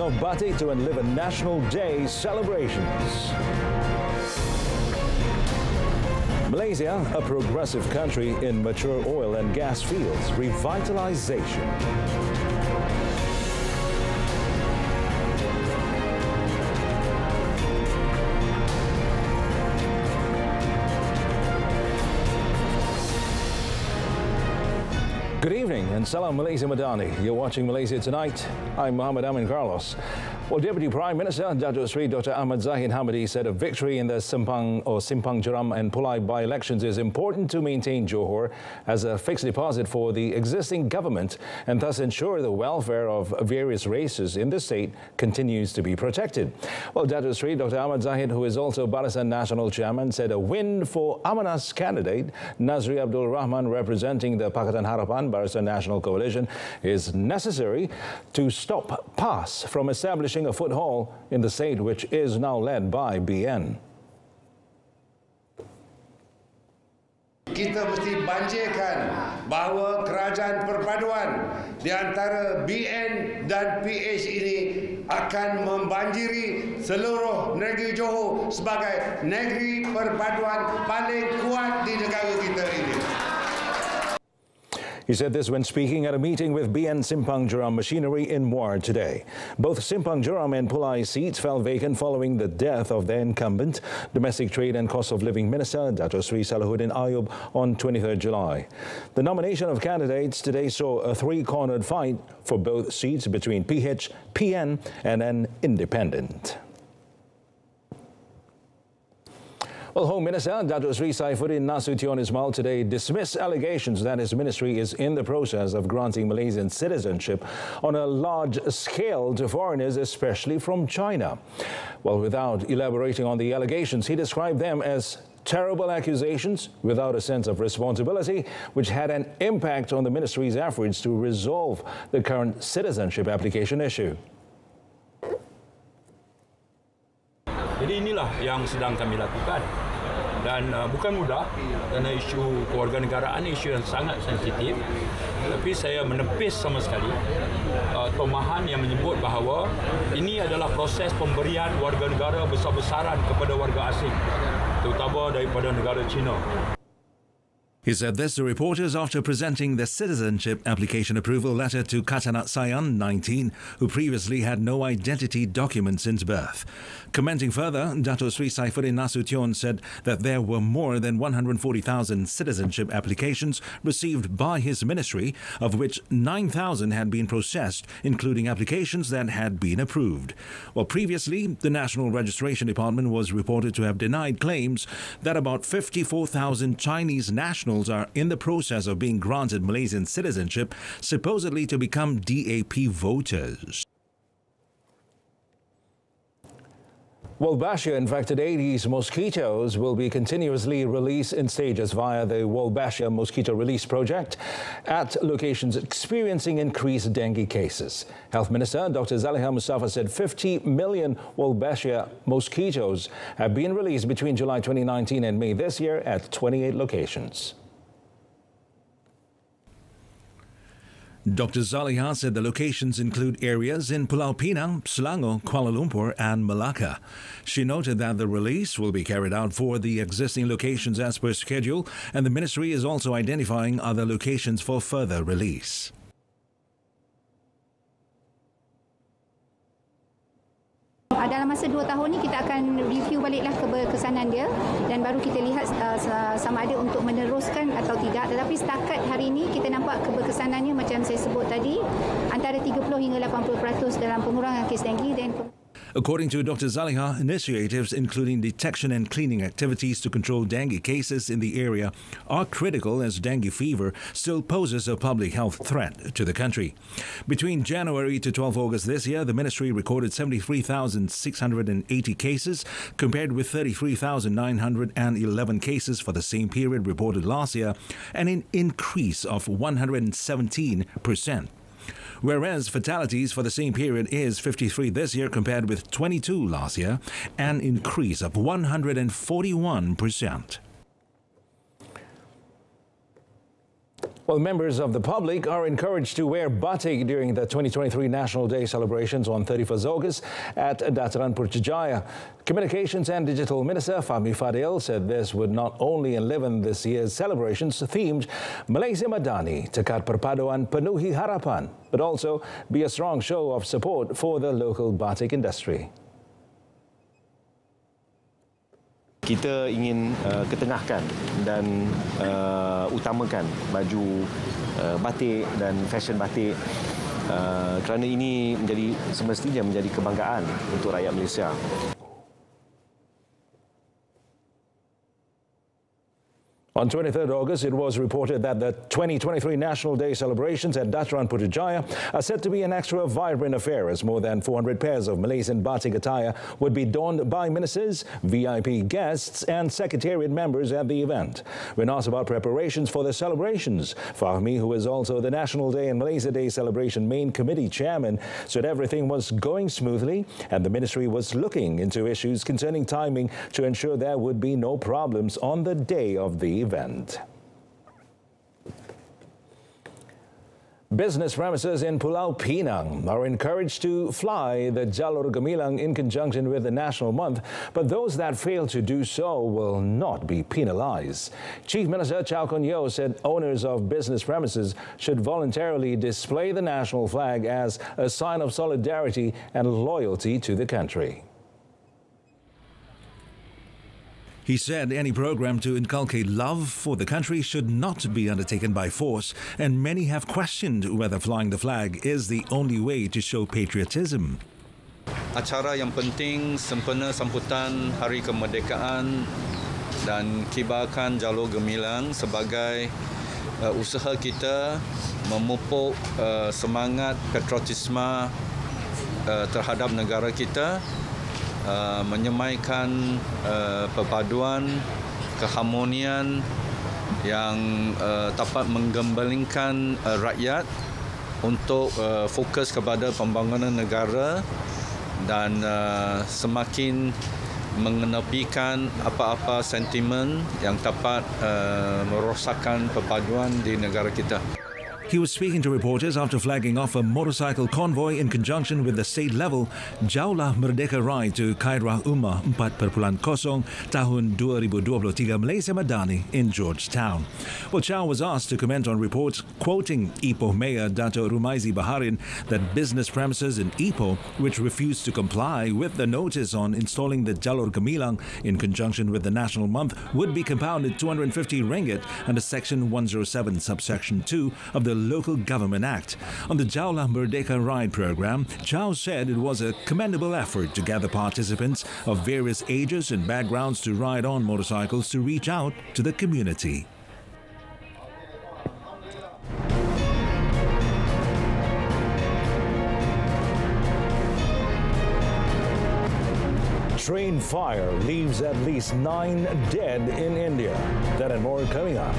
of batik to enliven National Day celebrations. Malaysia, a progressive country in mature oil and gas fields, revitalization. Good evening and Salam Malaysia Madani. You're watching Malaysia Tonight. I'm Muhammad Amin Carlos. Well, Deputy Prime Minister Datuk Seri Dr. Ahmad Zahid Hamidi said a victory in the Simpang Jeram and Pulai by-elections is important to maintain Johor as a fixed deposit for the existing government and thus ensure the welfare of various races in the state continues to be protected. Well, Datuk Seri Dr. Ahmad Zahid, who is also Barisan Nasional Chairman, said a win for Amanah's candidate Nazri Abdul Rahman representing the Pakatan Harapan Barisan Nasional Coalition is necessary to stop PAS from establishing a foothold in the state, which is now led by BN. Kita mesti banjirkan bahawa kerajaan perpaduan di antara BN dan PH ini akan membanjiri seluruh negeri Johor sebagai negeri perpaduan paling kuat di negara kita ini. He said this when speaking at a meeting with BN Simpang Jeram Machinery in Muar today. Both Simpang Jeram and Pulai seats fell vacant following the death of their incumbent, Domestic Trade and Cost of Living Minister Datuk Seri Salahuddin Ayub on 23rd July. The nomination of candidates today saw a three-cornered fight for both seats between PH, PN and an independent. Well, Home Minister Datuk Seri Saifuddin Nasution Ismail today dismissed allegations that his ministry is in the process of granting Malaysian citizenship on a large scale to foreigners, especially from China. Well, without elaborating on the allegations, he described them as terrible accusations without a sense of responsibility, which had an impact on the ministry's efforts to resolve the current citizenship application issue. Jadi inilah yang sedang kami lakukan dan bukan mudah kerana isu kewarganegaraan isu yang sangat sensitif, tapi saya menepis sama sekali tomahan yang menyebut bahawa ini adalah proses pemberian warga negara besar-besaran kepada warga asing, terutama daripada negara China. He said this to reporters after presenting the citizenship application approval letter to Katanat Sayan, 19, who previously had no identity document since birth. Commenting further, Datuk Seri Saifuddin Nasution said that there were more than 140,000 citizenship applications received by his ministry, of which 9,000 had been processed, including applications that had been approved. Well, previously, the National Registration Department was reported to have denied claims that about 54,000 Chinese nationals are in the process of being granted Malaysian citizenship, supposedly to become DAP voters. Wolbachia-infected Aedes mosquitoes will be continuously released in stages via the Wolbachia Mosquito Release Project at locations experiencing increased dengue cases. Health Minister Dr. Zaliha Mustafa said 50 million Wolbachia mosquitoes have been released between July 2019 and May this year at 28 locations. Dr. Zaliha said the locations include areas in Pulau Pinang, Selangor, Kuala Lumpur and Malacca. She noted that the release will be carried out for the existing locations as per schedule, and the ministry is also identifying other locations for further release. Dalam masa 2 tahun ni kita akan review baliklah keberkesanan dia dan baru kita lihat sama ada untuk meneruskan atau tidak. Tetapi setakat hari ini kita nampak keberkesanannya macam saya sebut tadi antara 30 hingga 80% dalam pengurangan kes dengue dan According to Dr. Zaliha, initiatives including detection and cleaning activities to control dengue cases in the area are critical as dengue fever still poses a public health threat to the country. Between January to 12 August this year, the ministry recorded 73,680 cases compared with 33,911 cases for the same period reported last year, and an increase of 117%. Whereas fatalities for the same period is 53 this year compared with 22 last year, an increase of 141%. Well, members of the public are encouraged to wear batik during the 2023 National Day celebrations on 31st August at Dataran Putrajaya. Communications and Digital Minister Fahmi Fadil said this would not only enliven this year's celebrations themed Malaysia Madani, Tekad Perpaduan Penuhi Harapan, but also be a strong show of support for the local batik industry. Kita ingin ketengahkan dan utamakan baju batik dan fashion batik kerana ini semestinya menjadi kebanggaan untuk rakyat Malaysia. On 23rd August, it was reported that the 2023 National Day celebrations at Dataran Putrajaya are said to be an extra vibrant affair as more than 400 pairs of Malaysian batik attire would be donned by ministers, VIP guests and secretariat members at the event. When asked about preparations for the celebrations, Fahmi, who is also the National Day and Malaysia Day celebration main committee chairman, said everything was going smoothly and the ministry was looking into issues concerning timing to ensure there would be no problems on the day of the event. Business premises in Pulau Pinang are encouraged to fly the Jalur Gemilang in conjunction with the National Month, but those that fail to do so will not be penalized. Chief Minister Chow Kun Yeow said owners of business premises should voluntarily display the national flag as a sign of solidarity and loyalty to the country. He said any program to inculcate love for the country should not be undertaken by force, and many have questioned whether flying the flag is the only way to show patriotism. Acara yang penting sempena sambutan Hari Kemerdekaan dan kibarkan Jalur Gemilang sebagai usaha kita memupuk semangat patriotisme terhadap negara kita, menyemaikan perpaduan, keharmonian yang dapat menggembelingkan rakyat untuk fokus kepada pembangunan negara dan semakin mengenepikan apa-apa sentimen yang dapat merosakkan perpaduan di negara kita. He was speaking to reporters after flagging off a motorcycle convoy in conjunction with the state-level Jauhlah Merdeka Ride to Khairah Ummah 4.0 tahun 2023 Malaysia Madani in Georgetown. Well, Chow was asked to comment on reports quoting Ipoh Mayor Dato' Rumaizi Baharin that business premises in Ipoh, which refused to comply with the notice on installing the Jalur Gemilang in conjunction with the National Month, would be compounded 250 ringgit under Section 107 subsection 2 of the Local Government Act. On the Jauhlah Merdeka Ride program, Chow said it was a commendable effort to gather participants of various ages and backgrounds to ride on motorcycles to reach out to the community. Train fire leaves at least 9 dead in India. That and more coming up.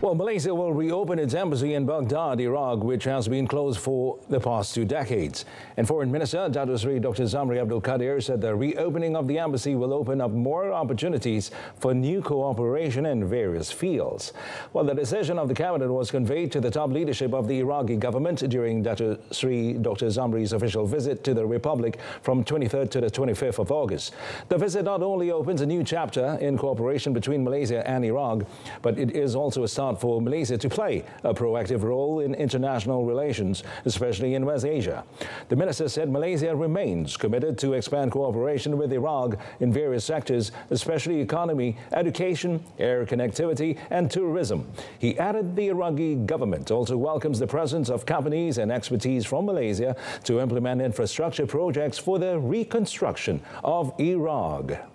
Well, Malaysia will reopen its embassy in Baghdad, Iraq, which has been closed for the past 2 decades. And Foreign Minister Dato' Sri Dr. Zamri Abdul Kadir said the reopening of the embassy will open up more opportunities for new cooperation in various fields. Well, the decision of the cabinet was conveyed to the top leadership of the Iraqi government during Dato' Sri Dr. Zamri's official visit to the Republic from 23rd to the 25th of August. The visit not only opens a new chapter in cooperation between Malaysia and Iraq, but it is also a start for Malaysia to play a proactive role in international relations, especially in West Asia. The minister said Malaysia remains committed to expand cooperation with Iraq in various sectors, especially economy, education, air connectivity and tourism. He added the Iraqi government also welcomes the presence of companies and expertise from Malaysia to implement infrastructure projects for the reconstruction of Iraq.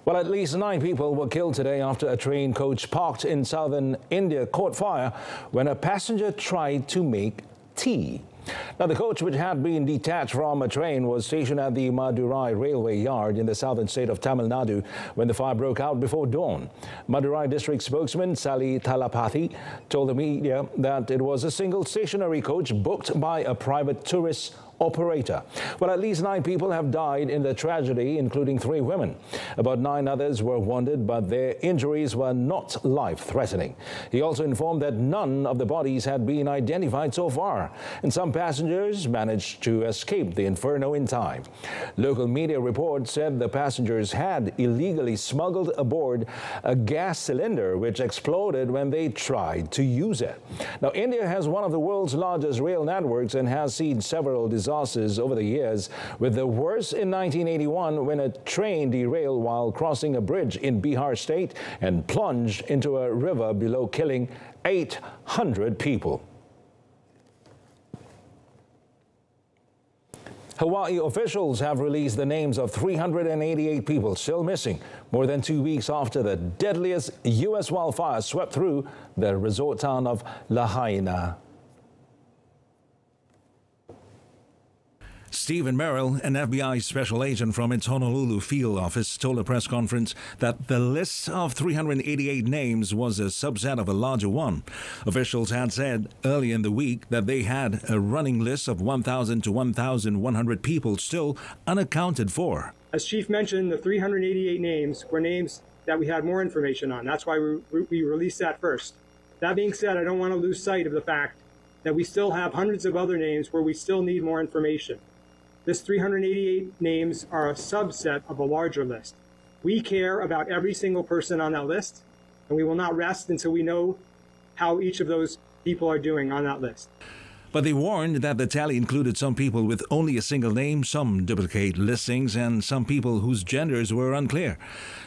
Well, at least 9 people were killed today after a train coach parked in southern India caught fire when a passenger tried to make tea. Now, the coach, which had been detached from a train, was stationed at the Madurai railway yard in the southern state of Tamil Nadu when the fire broke out before dawn. Madurai district spokesman Sally Thalapathy told the media that it was a single stationary coach booked by a private tourist operator. Well, at least 9 people have died in the tragedy, including 3 women. About 9 others were wounded, but their injuries were not life-threatening. He also informed that none of the bodies had been identified so far, and some passengers managed to escape the inferno in time. Local media reports said the passengers had illegally smuggled aboard a gas cylinder which exploded when they tried to use it. Now, India has one of the world's largest rail networks and has seen several disasters over the years, with the worst in 1981 when a train derailed while crossing a bridge in Bihar state and plunged into a river below, killing 800 people. Hawaii officials have released the names of 388 people still missing, more than 2 weeks after the deadliest U.S. wildfire swept through the resort town of Lahaina. Stephen Merrill, an FBI special agent from its Honolulu field office, told a press conference that the list of 388 names was a subset of a larger one. Officials had said early in the week that they had a running list of 1,000 to 1,100 people still unaccounted for. As Chief mentioned, the 388 names were names that we had more information on. That's why we released that first. That being said, I don't want to lose sight of the fact that we still have hundreds of other names where we still need more information. This 388 names are a subset of a larger list. We care about every single person on that list, and we will not rest until we know how each of those people are doing on that list. But they warned that the tally included some people with only a single name, some duplicate listings, and some people whose genders were unclear.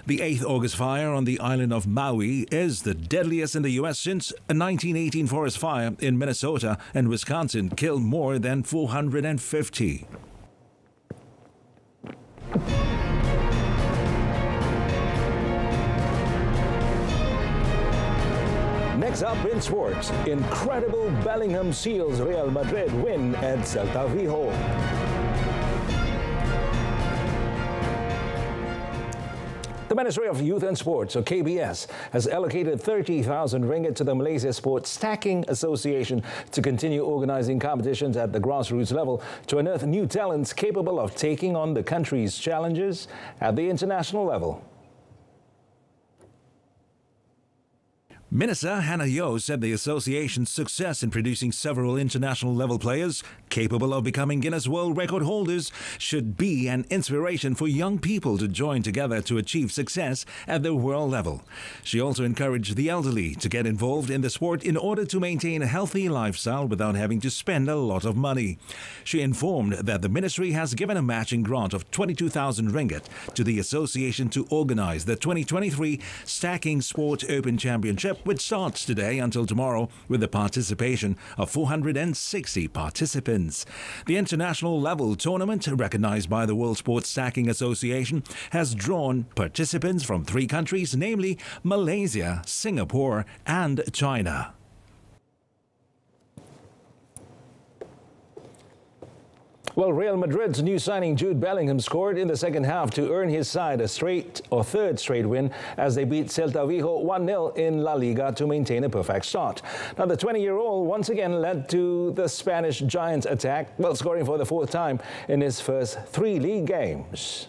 The 8th August fire on the island of Maui is the deadliest in the U.S. since a 1918 forest fire in Minnesota and Wisconsin killed more than 450. Next up in sports, incredible Bellingham seals Real Madrid win at Celta Vigo. The Ministry of Youth and Sports, or KBS, has allocated 30,000 ringgit to the Malaysia Sports Stacking Association to continue organizing competitions at the grassroots level to unearth new talents capable of taking on the country's challenges at the international level. Minister Hannah Yeoh said the association's success in producing several international-level players capable of becoming Guinness World Record holders should be an inspiration for young people to join together to achieve success at the world level. She also encouraged the elderly to get involved in the sport in order to maintain a healthy lifestyle without having to spend a lot of money. She informed that the ministry has given a matching grant of 22,000 ringgit to the association to organize the 2023 Stacking Sport Open Championship, which starts today until tomorrow with the participation of 460 participants. The international level tournament, recognized by the World Sports Stacking Association, has drawn participants from 3 countries, namely Malaysia, Singapore and China. Well, Real Madrid's new signing Jude Bellingham scored in the second half to earn his side a third straight win as they beat Celta Vigo 1-0 in La Liga to maintain a perfect start. Now, the 20-year-old once again led to the Spanish Giants' attack, well, scoring for the 4th time in his first 3 league games.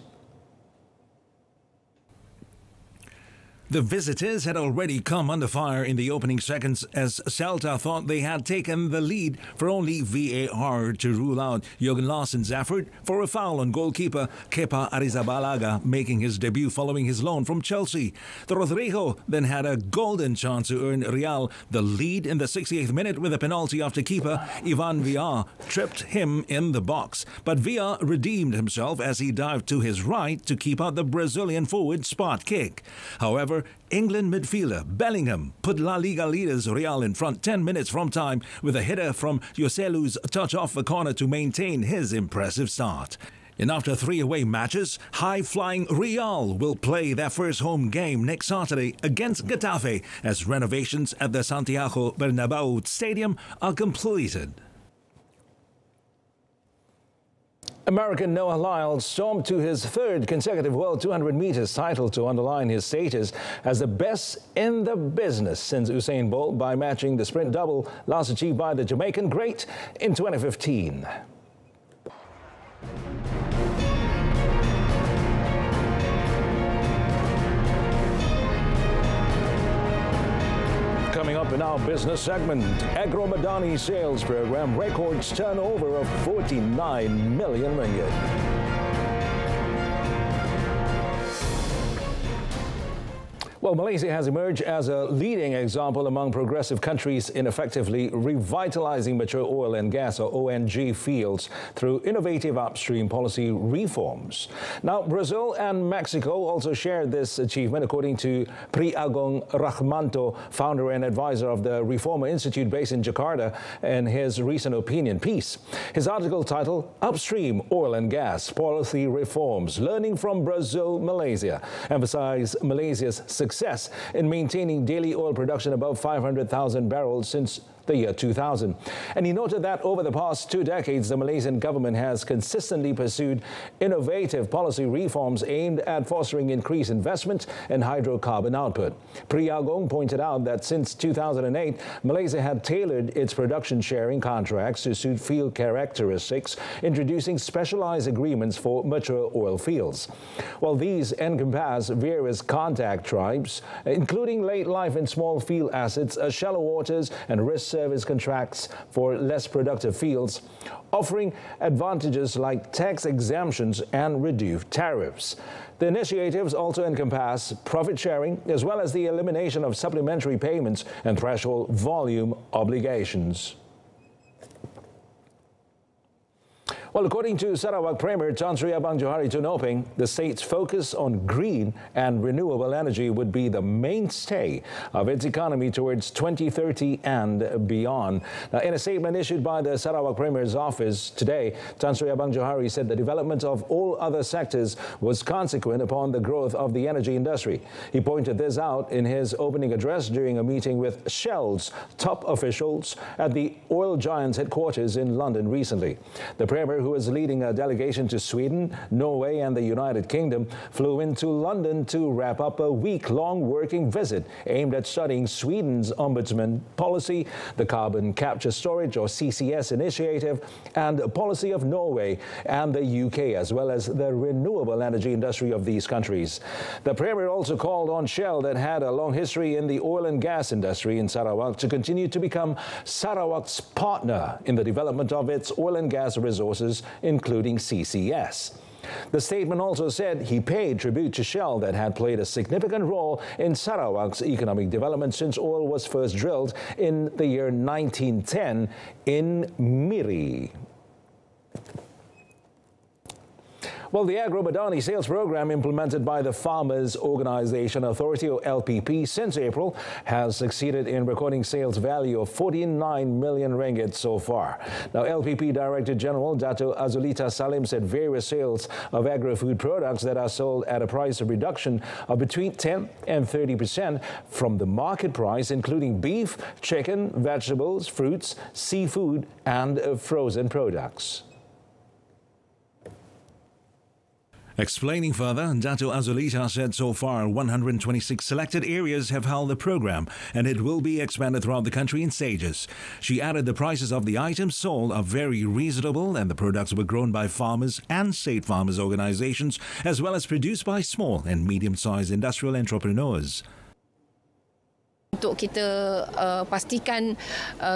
The visitors had already come under fire in the opening seconds as Celta thought they had taken the lead for only VAR to rule out Jürgen Larsson's effort for a foul on goalkeeper Kepa Arrizabalaga, making his debut following his loan from Chelsea. The Rodrigo then had a golden chance to earn Real the lead in the 68th minute with a penalty after keeper Ivan Villar tripped him in the box. But Villar redeemed himself as he dived to his right to keep out the Brazilian forward spot kick. However, England midfielder Bellingham put La Liga leaders Real in front 10 minutes from time with a header from Joselu's touch off the corner to maintain his impressive start. And after 3 away matches, high-flying Real will play their first home game next Saturday against Getafe as renovations at the Santiago Bernabeu Stadium are completed. American Noah Lyles stormed to his 3rd consecutive World 200 meters title to underline his status as the best in the business since Usain Bolt by matching the sprint double last achieved by the Jamaican great in 2015. Coming up in our business segment, Agro-Madani sales program records turnover of 49 million ringgit. Well, Malaysia has emerged as a leading example among progressive countries in effectively revitalizing mature oil and gas, or ONG, fields through innovative upstream policy reforms. Now, Brazil and Mexico also shared this achievement, according to Pri Agong Rahmanto, founder and advisor of the Reforma Institute based in Jakarta, in his recent opinion piece. His article titled Upstream Oil and Gas Policy Reforms, Learning from Brazil, Malaysia, emphasized Malaysia's success in maintaining daily oil production above 500,000 barrels since the year 2000. And he noted that over the past 2 decades, the Malaysian government has consistently pursued innovative policy reforms aimed at fostering increased investment in hydrocarbon output. Pri Agong pointed out that since 2008, Malaysia had tailored its production sharing contracts to suit field characteristics, introducing specialized agreements for mature oil fields. While these encompass various contact types, including late life and small field assets, shallow waters, and risk service contracts for less productive fields, offering advantages like tax exemptions and reduced tariffs. The initiatives also encompass profit sharing, as well as the elimination of supplementary payments and threshold volume obligations. Well, according to Sarawak Premier Tan Sri Abang Johari Tunoping, the state's focus on green and renewable energy would be the mainstay of its economy towards 2030 and beyond. Now, in a statement issued by the Sarawak Premier's office today, Tan Sri Abang Johari said the development of all other sectors was consequent upon the growth of the energy industry. He pointed this out in his opening address during a meeting with Shell's top officials at the oil giant's headquarters in London recently. The Premier, who was leading a delegation to Sweden, Norway and the United Kingdom, flew into London to wrap up a week-long working visit aimed at studying Sweden's ombudsman policy, the carbon capture storage or CCS initiative, and the policy of Norway and the UK, as well as the renewable energy industry of these countries. The Premier also called on Shell, that had a long history in the oil and gas industry in Sarawak, to continue to become Sarawak's partner in the development of its oil and gas resources, including CCS. The statement also said he paid tribute to Shell, that had played a significant role in Sarawak's economic development since oil was first drilled in the year 1910 in Miri. Well, the Agro-Madani sales program implemented by the Farmers Organisation Authority, or LPP, since April has succeeded in recording sales value of 49 million ringgit so far. Now, LPP Director General Dato' Azulita Salim said various sales of agri-food products that are sold at a price of reduction of between 10 and 30% from the market price, including beef, chicken, vegetables, fruits, seafood and frozen products. Explaining further, Dato' Azulita said so far 126 selected areas have held the program, and it will be expanded throughout the country in stages. She added the prices of the items sold are very reasonable, and the products were grown by farmers and state farmers organizations, as well as produced by small and medium-sized industrial entrepreneurs. Untuk kita pastikan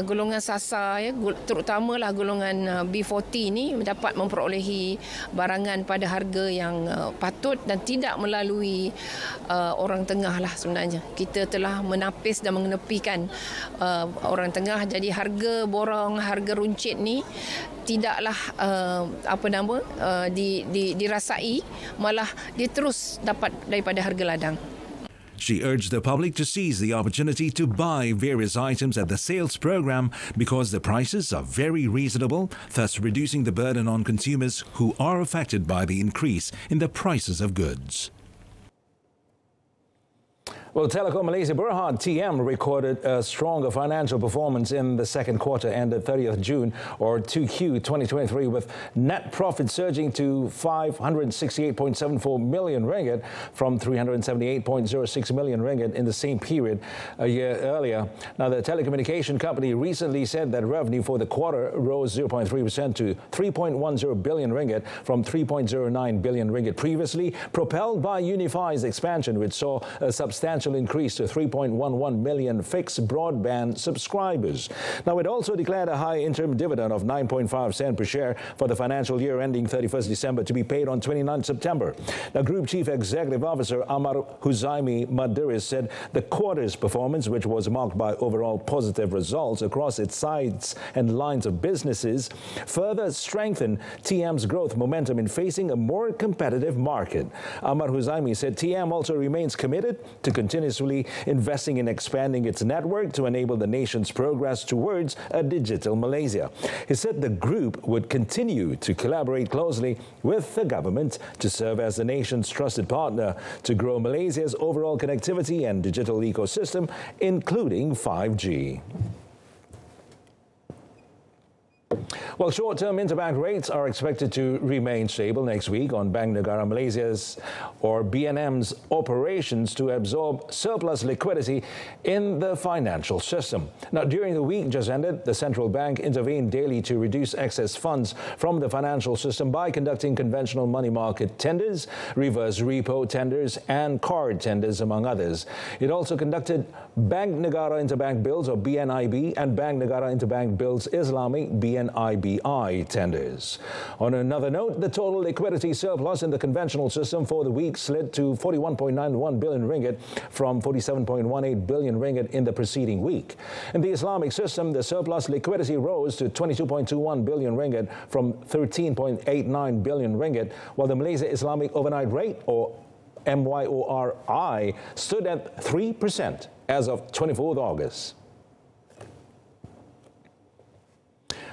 golongan sasar, ya, terutamanya golongan B40 ini dapat memperolehi barangan pada harga yang patut dan tidak melalui orang tengah lah sebenarnya. Kita telah menapis dan mengenepikan orang tengah, jadi harga borong, harga runcit ni tidaklah dirasai, malah dia terus dapat daripada harga ladang. She urged the public to seize the opportunity to buy various items at the sales program because the prices are very reasonable, thus reducing the burden on consumers who are affected by the increase in the prices of goods. Well, Telekom Malaysia Berhad TM recorded a stronger financial performance in the second quarter ended 30th June or 2Q 2023, with net profit surging to 568.74 million ringgit from 378.06 million ringgit in the same period a year earlier. Now, the telecommunication company recently said that revenue for the quarter rose 0.3% to 3.10 billion ringgit from 3.09 billion ringgit previously, propelled by Unify's expansion, which saw a substantial substantial increase to 3.11 million fixed broadband subscribers. Now, it also declared a high interim dividend of 9.5 cents per share for the financial year ending 31st December to be paid on 29th September. Now, Group Chief Executive Officer Amar Huzaimi Madiris said the quarter's performance, which was marked by overall positive results across its sides and lines of businesses, further strengthened TM's growth momentum in facing a more competitive market. Amar Huzaimi said TM also remains committed to continuously investing in expanding its network to enable the nation's progress towards a digital Malaysia. He said the group would continue to collaborate closely with the government to serve as the nation's trusted partner to grow Malaysia's overall connectivity and digital ecosystem, including 5G. Well, short-term interbank rates are expected to remain stable next week on Bank Negara Malaysia's or BNM's operations to absorb surplus liquidity in the financial system. Now, during the week just ended, the central bank intervened daily to reduce excess funds from the financial system by conducting conventional money market tenders, reverse repo tenders and card tenders, among others. It also conducted Bank Negara Interbank Bills or BNIB and Bank Negara Interbank Bills Islamic BNIBI tenders. On another note, the total liquidity surplus in the conventional system for the week slid to 41.91 billion ringgit from 47.18 billion ringgit in the preceding week. In the Islamic system, the surplus liquidity rose to 22.21 billion ringgit from 13.89 billion ringgit, while the Malaysia Islamic Overnight Rate or MYORI stood at 3% as of 24th August.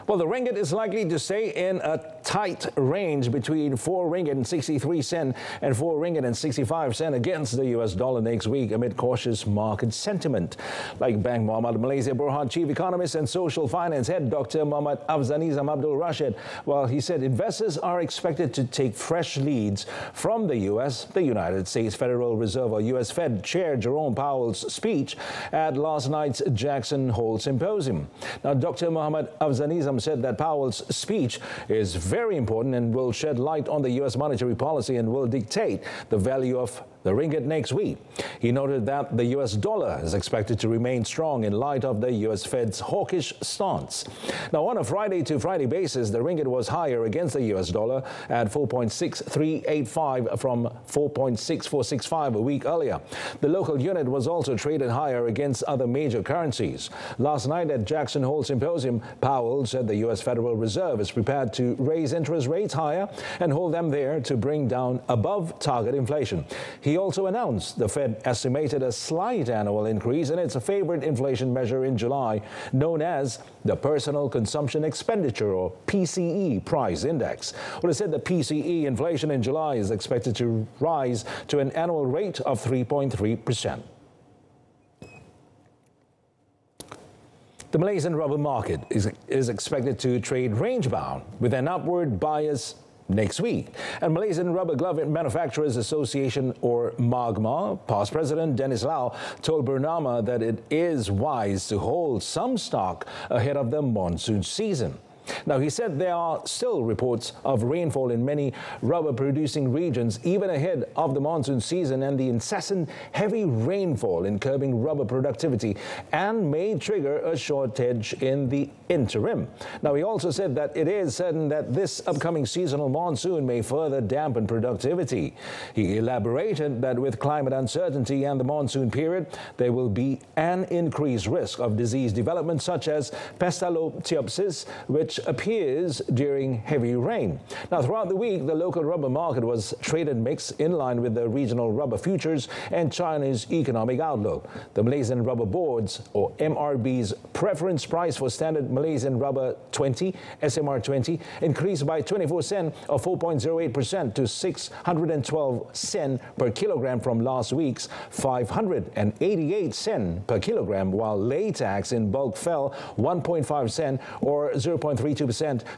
Well, the ringgit is likely to stay in a tight range between 4 ringgit and 63 cents and 4 ringgit and 65 cents against the US dollar next week amid cautious market sentiment. Like Bank Muhammad Malaysia Berhad Chief Economist and Social Finance Head Dr. Muhammad Afzanizam Abdul Rashid, well, he said investors are expected to take fresh leads from the US. The United States Federal Reserve or US Fed Chair Jerome Powell's speech at last night's Jackson Hole Symposium. Now, Dr. Muhammad Afzanizam said that Powell's speech is very important and will shed light on the U.S. monetary policy and will dictate the value of the ringgit next week. He noted that the U.S. dollar is expected to remain strong in light of the U.S. Fed's hawkish stance. Now, on a Friday-to-Friday basis, the ringgit was higher against the U.S. dollar at 4.6385 from 4.6465 a week earlier. The local unit was also traded higher against other major currencies. Last night at Jackson Hole Symposium, Powell said the U.S. Federal Reserve is prepared to raise interest rates higher and hold them there to bring down above target inflation. He also announced the Fed estimated a slight annual increase in its favorite inflation measure in July, known as the Personal Consumption Expenditure or PCE Price Index. Well, it said the PCE inflation in July is expected to rise to an annual rate of 3.3%. The Malaysian rubber market is expected to trade range-bound with an upward bias next week. And Malaysian Rubber Glove Manufacturers Association or MAGMA, past President Dennis Lau, told Bernama that it is wise to hold some stock ahead of the monsoon season. Now, he said there are still reports of rainfall in many rubber-producing regions, even ahead of the monsoon season, and the incessant heavy rainfall in curbing rubber productivity and may trigger a shortage in the interim. Now, he also said that it is certain that this upcoming seasonal monsoon may further dampen productivity. He elaborated that with climate uncertainty and the monsoon period, there will be an increased risk of disease development such as Pestalozziopsis, which appears during heavy rain. Now, throughout the week, the local rubber market was traded mixed in line with the regional rubber futures and China's economic outlook. The Malaysian Rubber Board's or MRB's preference price for standard Malaysian rubber 20, SMR 20, increased by 24 cents or 4.08% to 612 cents per kilogram from last week's 588 cents per kilogram, while latex in bulk fell 1.5 cents or 0.32%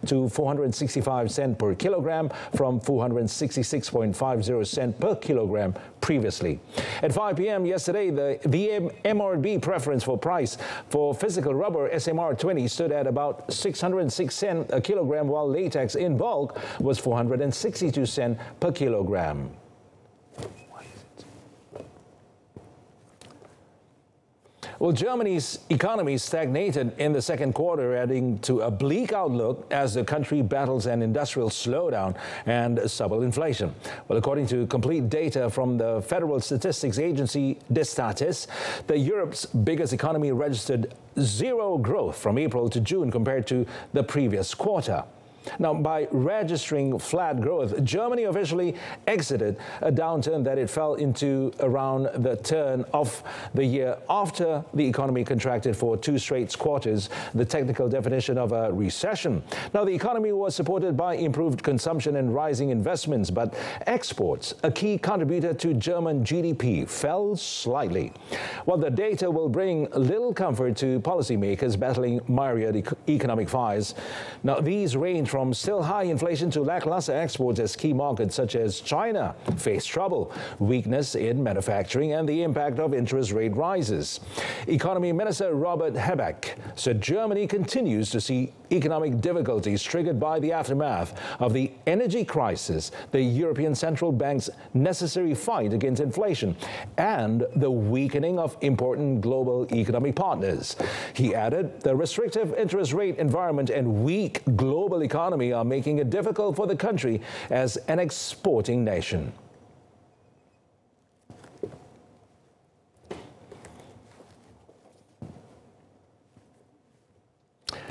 to 465 cents per kilogram from 466.50 cents per kilogram previously. At 5 p.m. yesterday, the MRB preference for price for physical rubber SMR 20 stood at about 606 cents a kilogram, while latex in bulk was 462 cents per kilogram. Well, Germany's economy stagnated in the second quarter, adding to a bleak outlook as the country battles an industrial slowdown and subtle inflation. Well, according to complete data from the Federal Statistics Agency, Destatis, Europe's biggest economy registered zero growth from April to June compared to the previous quarter. Now, by registering flat growth, Germany officially exited a downturn that it fell into around the turn of the year after the economy contracted for 2 straight quarters, the technical definition of a recession. Now, the economy was supported by improved consumption and rising investments, but exports, a key contributor to German GDP, fell slightly. While the data will bring little comfort to policymakers battling myriad economic fires. Now, these range from still high inflation to lackluster exports as key markets such as China face trouble, weakness in manufacturing and the impact of interest rate rises. Economy Minister Robert Habeck said Germany continues to see economic difficulties triggered by the aftermath of the energy crisis, the European Central Bank's necessary fight against inflation, and the weakening of important global economic partners. He added the restrictive interest rate environment and weak global economy are making it difficult for the country as an exporting nation.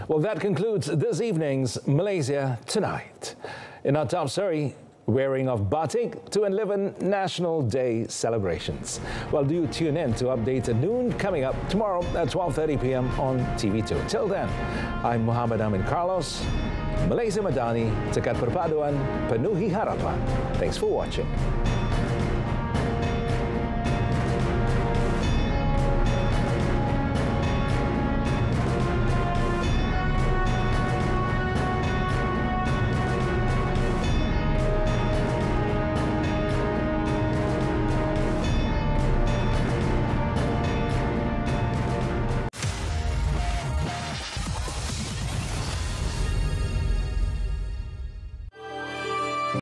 Well, that concludes this evening's Malaysia Tonight. In our top story, wearing of batik to enliven National Day celebrations. Well, do tune in to update at noon coming up tomorrow at 12:30 p.m. on TV2. Till then, I'm Muhammad Amin Carlos. Malaysia Madani, Tekat Perpaduan, Penuhi Harapan. Thanks for watching.